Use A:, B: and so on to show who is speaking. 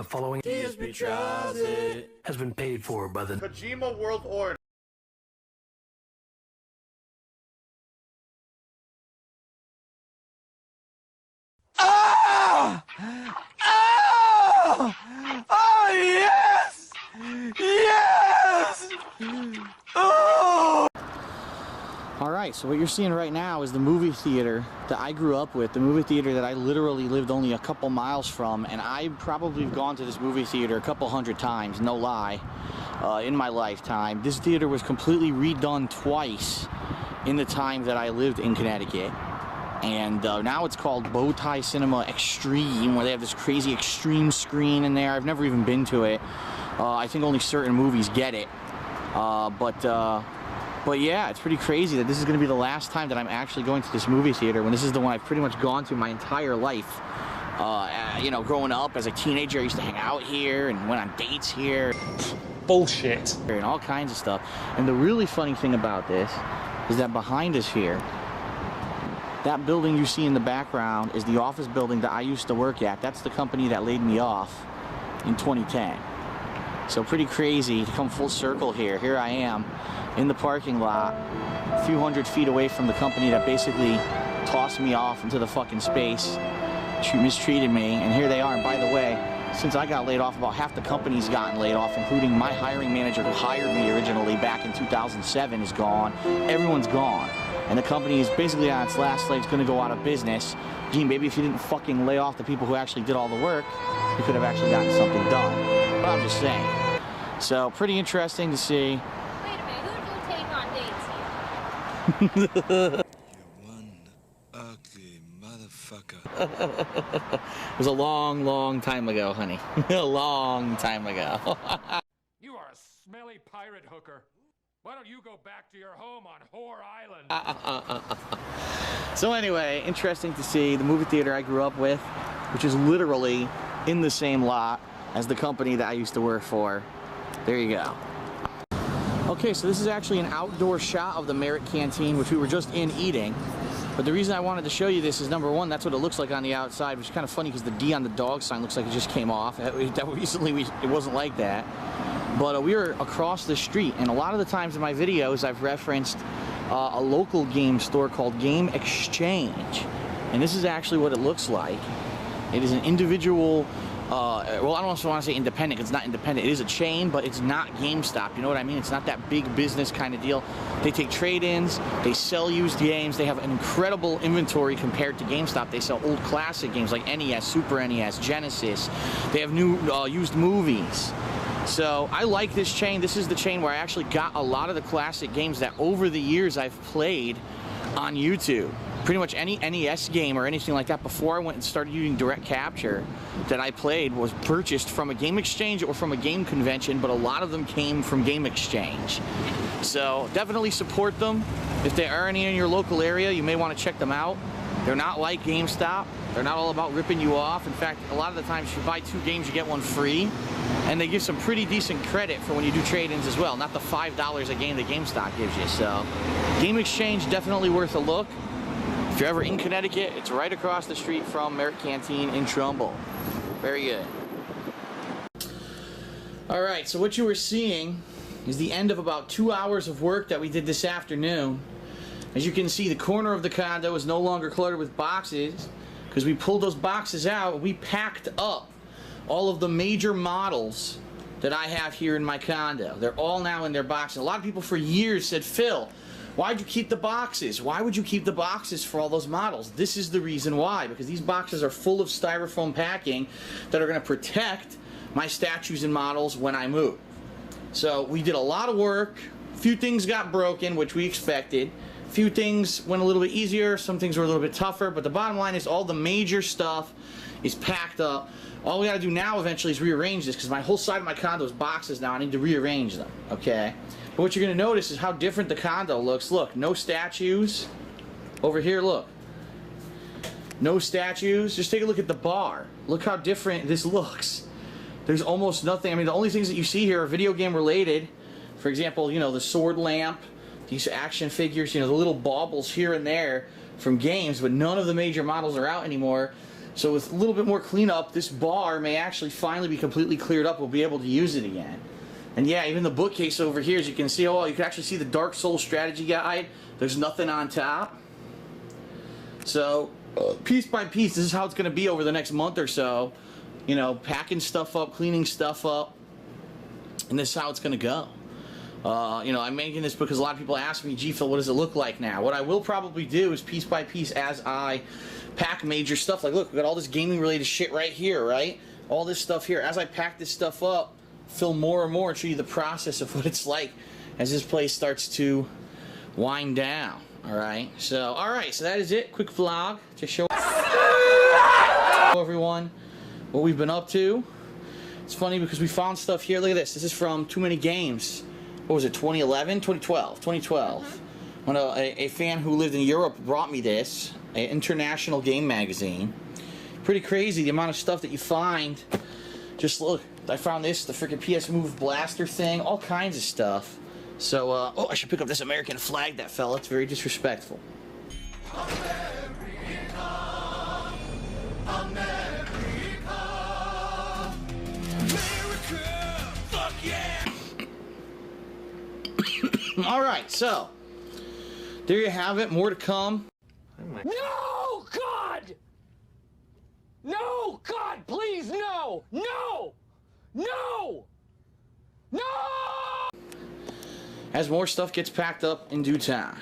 A: The following
B: DSP tries it.
A: has been paid for by the
C: Kojima World Order.
B: Ah! Ah! Oh, yes! Yes! Oh!
D: Alright, so what you're seeing right now is the movie theater that I grew up with, the movie theater that I literally lived only a couple miles from, and I've probably gone to this movie theater a couple hundred times, no lie, in my lifetime. This theater was completely redone twice in the time that I lived in Connecticut. And now it's called Bowtie Cinema Extreme, where they have this crazy extreme screen in there. I've never even been to it. I think only certain movies get it. But yeah, it's pretty crazy that this is going to be the last time that I'm actually going to this movie theater, when this is the one I've pretty much gone to my entire life. You know, growing up as a teenager, I used to hang out here and went on dates here.
E: Bullshit.
D: And all kinds of stuff. And the really funny thing about this is that behind us here, that building you see in the background is the office building that I used to work at. That's the company that laid me off in 2010. So pretty crazy to come full circle here. Here I am in the parking lot, a few hundred feet away from the company that basically tossed me off into the fucking space, mistreated me, and here they are. And by the way, since I got laid off, about half the company's gotten laid off, including my hiring manager who hired me originally back in 2007 is gone. Everyone's gone. And the company is basically on its last leg. It's going to go out of business. Gee, maybe if you didn't fucking lay off the people who actually did all the work, you could have actually gotten something done. But I'm just saying. So, pretty interesting to see.
F: Wait a minute, who do you take on dates here?
B: You one ugly motherfucker.
D: It was a long, long time ago, honey. A long time ago.
E: You are a smelly pirate hooker. Why don't you go back to your home on Whore Island?
D: So anyway, interesting to see the movie theater I grew up with, which is literally in the same lot as the company that I used to work for. There you go. Okay, so this is actually an outdoor shot of the Merit Canteen, which we were just in eating. But the reason I wanted to show you this is, number one, that's what it looks like on the outside, which is kind of funny because the D on the dog sign looks like it just came off. Recently, it wasn't like that. But we were across the street, and a lot of the times in my videos I've referenced a local game store called Game Exchange. And this is actually what it looks like. It is an individual, well, I don't also want to say independent, because it's not independent. It is a chain, but it's not GameStop. You know what I mean? It's not that big business kind of deal. They take trade-ins, they sell used games, they have an incredible inventory compared to GameStop. They sell old classic games like NES, Super NES, Genesis. They have new used movies. So I like this chain. This is the chain where I actually got a lot of the classic games that over the years I've played on YouTube. Pretty much any NES game or anything like that before I went and started using direct capture that I played was purchased from a Game Exchange or from a game convention, but a lot of them came from Game Exchange. So definitely support them. If there are any in your local area, you may want to check them out. They're not like GameStop. They're not all about ripping you off. In fact, a lot of the times if you buy 2 games, you get 1 free. And they give some pretty decent credit for when you do trade-ins as well. Not the $5 a game that GameStop gives you. So, Game Exchange, definitely worth a look. If you're ever in Connecticut, it's right across the street from Merit Canteen in Trumbull. Very good. Alright, so what you were seeing is the end of about 2 hours of work that we did this afternoon. As you can see, the corner of the condo is no longer cluttered with boxes because we pulled those boxes out and we packed up all of the major models that I have here in my condo. They're all now in their boxes. A lot of people for years said, Phil, why'd you keep the boxes? Why would you keep the boxes for all those models? This is the reason why, because these boxes are full of styrofoam packing that are going to protect my statues and models when I move. So we did a lot of work. A few things got broken, which we expected. A few things went a little bit easier. Some things were a little bit tougher. But the bottom line is all the major stuff is packed up. All we got to do now eventually is rearrange this because my whole side of my condo is boxes now. I need to rearrange them, okay? But what you're going to notice is how different the condo looks. Look, no statues. Over here, look. No statues. Just take a look at the bar. Look how different this looks. There's almost nothing. I mean, the only things that you see here are video game related. For example, you know, the sword lamp, these action figures, you know, the little baubles here and there from games, but none of the major models are out anymore. So with a little bit more cleanup, this bar may actually finally be completely cleared up. We'll be able to use it again. And yeah, even the bookcase over here, as you can see, oh, you can actually see the Dark Souls strategy guide. There's nothing on top. So, piece by piece, this is how it's going to be over the next month or so. You know, packing stuff up, cleaning stuff up. And this is how it's going to go. You know, I'm making this because a lot of people ask me, gee, Phil, what does it look like now? What I will probably do is piece by piece as I pack major stuff. Like, look, we got all this gaming-related shit right here, right? All this stuff here. As I pack this stuff up, film more and more and show you the process of what it's like as this place starts to wind down. Alright, so that is it. Quick vlog to show everyone what we've been up to. It's funny because we found stuff here. Look at this. This is from Too Many Games. What was it, 2011? 2012. When a fan who lived in Europe brought me this, an international game magazine. Pretty crazy the amount of stuff that you find. Just look. I found this, the freaking PS Move blaster thing, all kinds of stuff. So, oh, I should pick up this American flag that fell. It's very disrespectful.
B: America, America, fuck yeah!
D: Alright, so, there you have it. More to come.
E: No, God! No, God, please, no! No! No! No!
D: As more stuff gets packed up in due time.